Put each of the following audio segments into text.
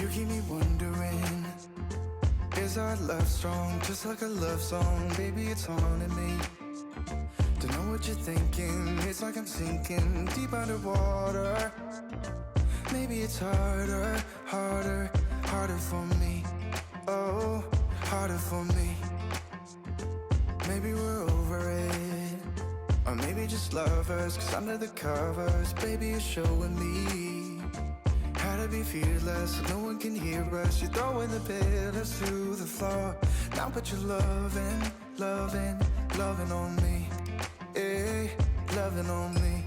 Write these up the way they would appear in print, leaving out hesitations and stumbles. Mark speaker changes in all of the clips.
Speaker 1: keep me wondering, is our love strong? Just like a love song, baby, it's haunting me. Don't know what you're thinking, it's like I'm sinking deep underwater. Maybe it's harder, harder, harder for me. Oh, harder for me. Maybe we're over it, or maybe just lovers, cause under the covers, baby, you're showing me how to be fearless, so no one can hear us. You're throwing the pillars through the floor. Now put your loving, loving, loving on me. Hey, loving on me.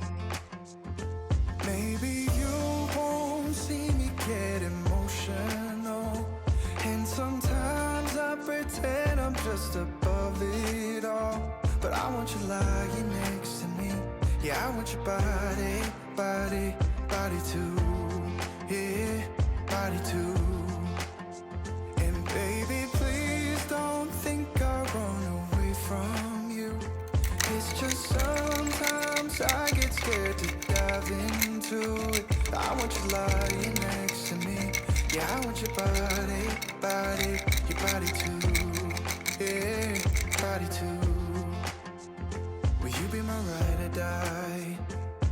Speaker 1: Maybe you won't see me get emotional, and sometimes I pretend I'm just above it all. But I want you lying next to me. Yeah, I want your body, body, body too. Yeah, body too. And baby, please don't think I'll run away from you. It's just sometimes I get scared to dive into it. I want you lying next to me. Yeah, I want your body, body, your body too. Yeah, body too. Will you be my ride or die?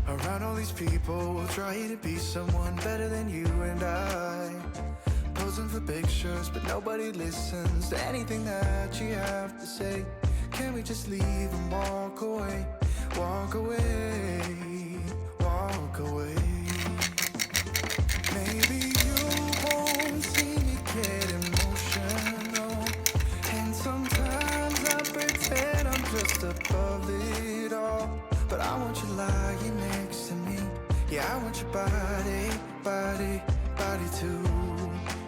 Speaker 1: Around all these people, we'll try to be someone better than you and I. Posing for pictures, but nobody listens to anything that you have to say. Can we just leave and walk away? Walk away, walk away. Maybe you won't see me get emotional, and sometimes I pretend I'm just above it all. But I want you lying next to me. Yeah, I want your body, body, body too.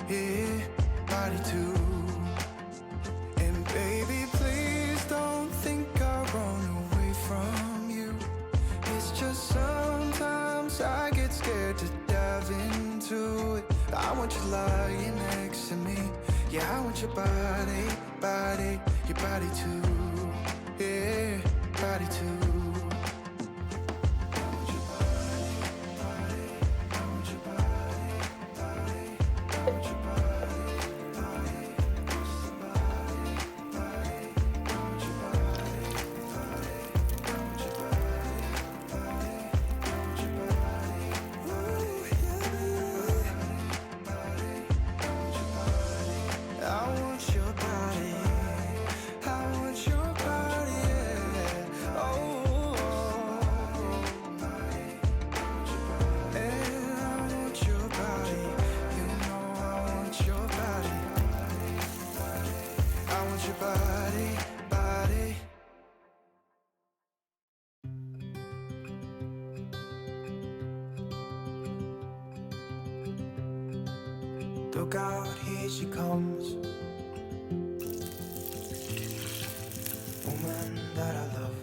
Speaker 1: Yeah, body too. And baby, please don't think I'll run away from you. It's just sometimes I get scared to dive into it. I want you lying next to me. Yeah, I want your body, body, your body too. Yeah, body too. Look out, here she comes. Woman that I love.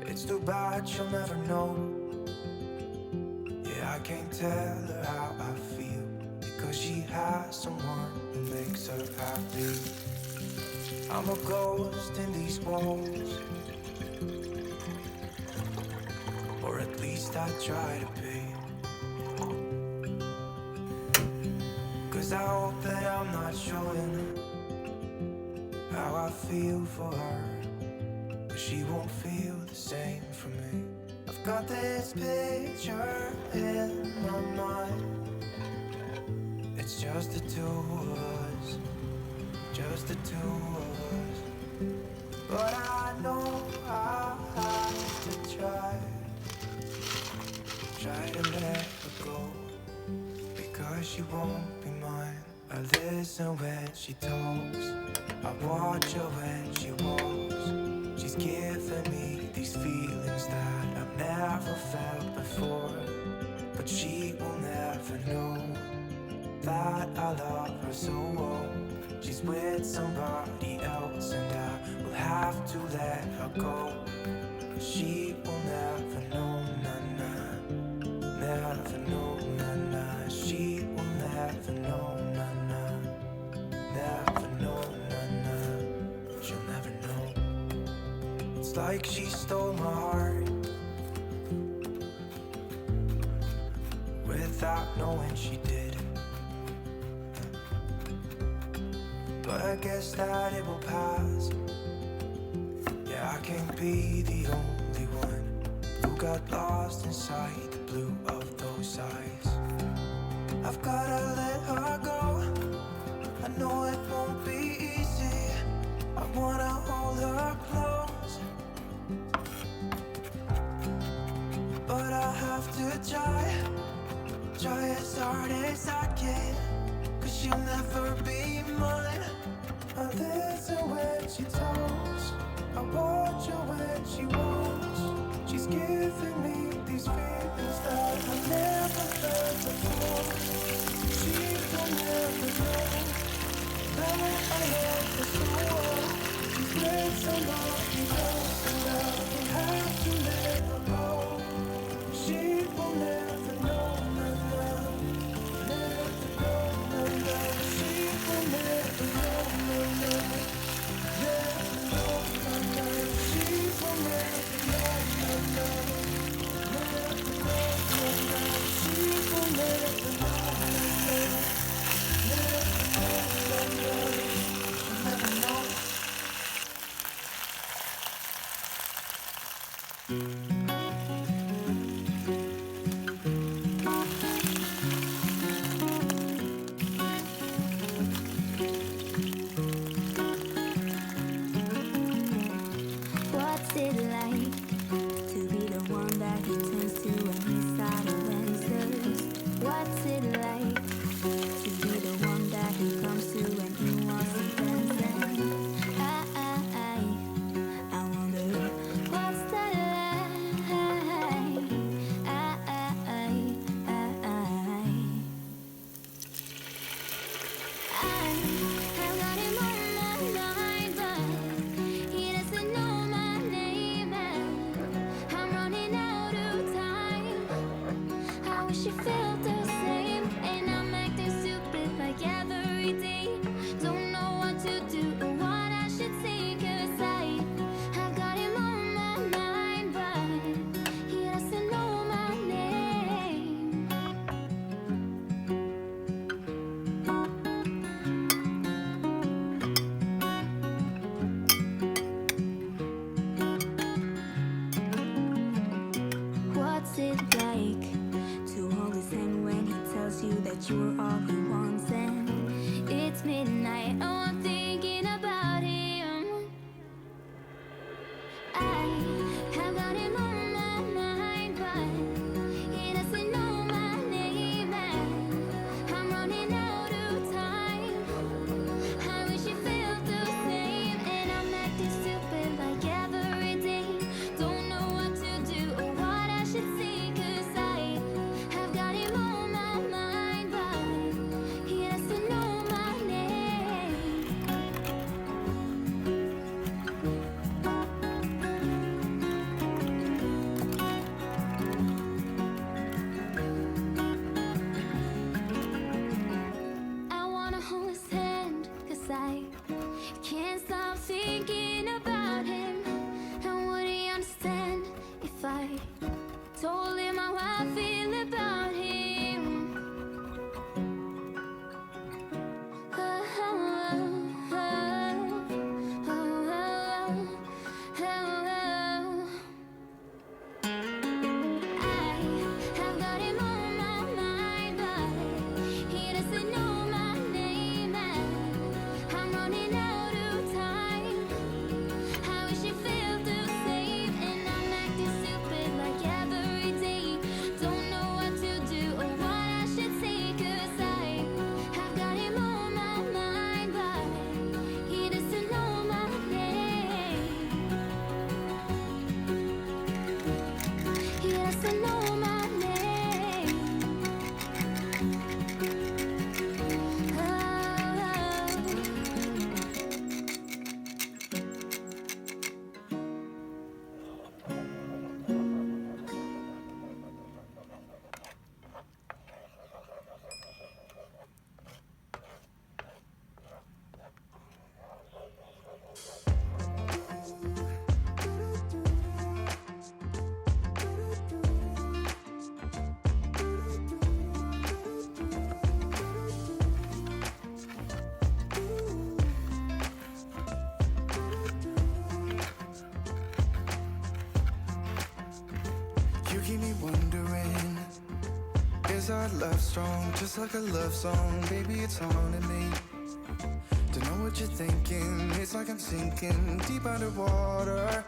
Speaker 1: It's too bad she'll never know. Yeah, I can't tell her how I feel, because she has someone who makes her happy. I'm a ghost in these walls, or at least I try to be. Cause I hope that I'm not showing how I feel for her, but she won't feel the same for me. I've got this picture in my mind. It's just the two of us, just the two of us. But I know I have to try to let her go, because she won't be mine. I listen when she talks, I watch her when she walks. She's giving me these feelings that I've never felt before, but she will never know that I love her so well. She's with somebody else and I will have to let her go. She will never know, nah, never know, nah. She will never know, never know, she'll never know. It's like she stole my heart without knowing she did. But I guess that it will pass. Yeah, I can't be the only one who got lost inside the blue of those eyes. I've gotta let her go. I know it won't be easy. I wanna hold her close, but I have to try as hard as I can, 'cause she'll never be mine. I listen when she talks, I watch her when she walks. She's giving me these feelings that I never felt before. She will never know that I love her so well. She's with somebody else and I will have to let her go. She will never know, never know, never know, never. She will never know, never know, never know, never. She will never know, never know, never know, never. She will never know, never know, never know, never know.
Speaker 2: What's it like to be the one that he turns to when he's out of answers? What's it like to be the one that he comes to when he wants to dance? I wonder what's that like? I've got him on my mind, but he doesn't know my name, and I'm running out of time. I wish you felt the same, and I'm acting stupid like every day. Don't know what to do or what I should say, 'cause I've got him on my mind, but he doesn't know my name. What's it like to hold his hand when he tells you that you are all he wants? And it's midnight, oh, I'm thinking about him. I have got him on my mind, but he doesn't know my name, and I'm running out of time. I wish you felt the same, and I'm acting stupid like every day. Don't know what to do or what I should say, 'cause have got him on my mind, but he doesn't know my name.
Speaker 1: keep me wondering, is our love strong, just like a love song? Baby, it's haunting me. Don't know what you're thinking, it's like I'm sinking deep underwater.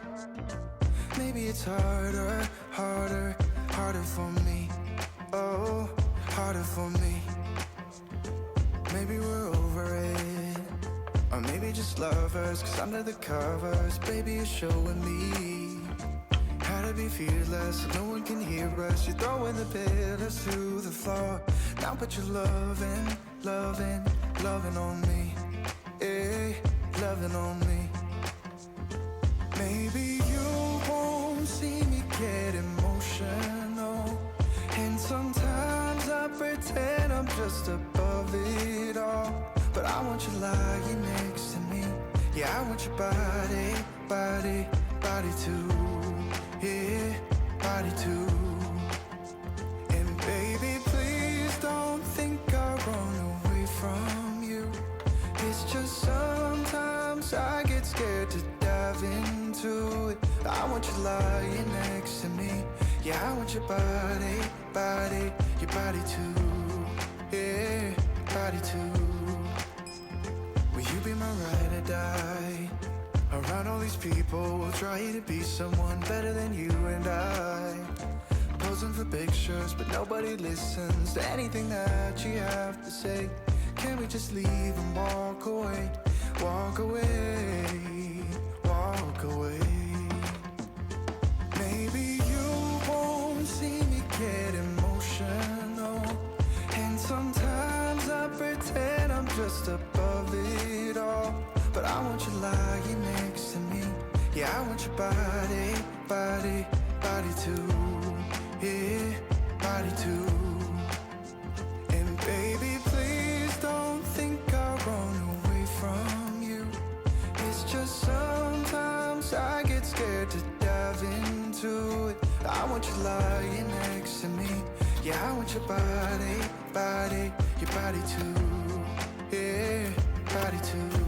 Speaker 1: Maybe it's harder, harder, harder for me. Oh, harder for me. Maybe we're over it, or maybe just lovers, cause under the covers, baby, you're showing me how to be fearless, so no one can hear us. You're throwing the pillars to the floor. Now put your loving, loving, loving on me. Yeah, loving on me. Maybe you won't see me get emotional, and sometimes I pretend I'm just above it all. But I want you lying next to me. Yeah, I want your body, body, body too. Yeah, body too. And baby, please don't think I'll run away from you. It's just sometimes I get scared to dive into it. I want you lying next to me. Yeah, I want your body, body, your body too. Yeah, body too. Will you be my ride or die? Around all these people, we'll try to be someone better than you and I. Posing for pictures, but nobody listens to anything that you have to say. Can we just leave and walk away? Walk away, walk away. Maybe you won't see me get emotional, and sometimes I pretend I'm just above it all. But I want you lying next to me. Yeah, I want your body, body, body too. Yeah, body too. And baby, please don't think I'll run away from you. It's just sometimes I get scared to dive into it. I want you lying next to me. Yeah, I want your body, body, your body too. Yeah, body too.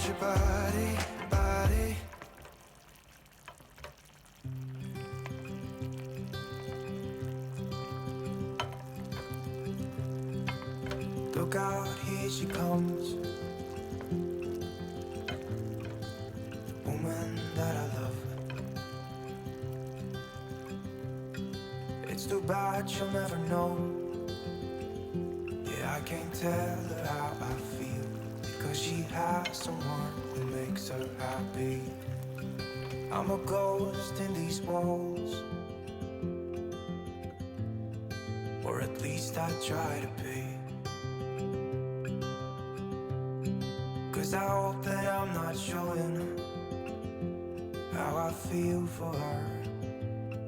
Speaker 1: Your body, body. Look out, here she comes. Woman that I love. It's too bad she'll never know. Yeah, I can't tell her how I feel, because she has someone who makes her happy. I'm a ghost in these walls, or at least I try to be. Cause I hope that I'm not showing how I feel for her,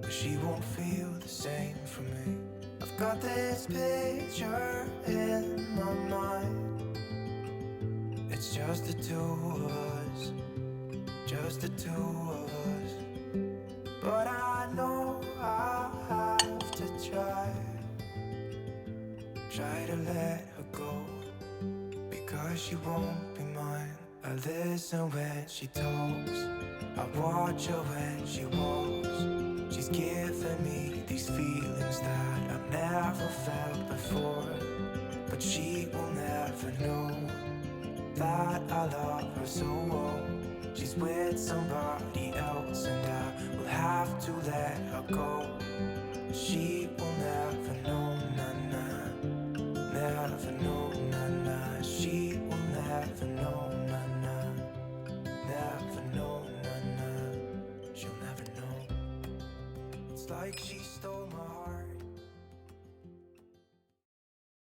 Speaker 1: but she won't feel the same for me. I've got this picture in my mind. It's just the two of us, just the two of us. But I know I'll have to try to let her go, because she won't be mine. I listen when she talks, I watch her when she walks. She's giving me these feelings that I've never felt before, but she will never know that I love her so well. She's with somebody else, and I will have to let her go. She will never know, na-na, never know, na-na. She will never know, na-na, never know, na-na. She'll never know. It's like she stole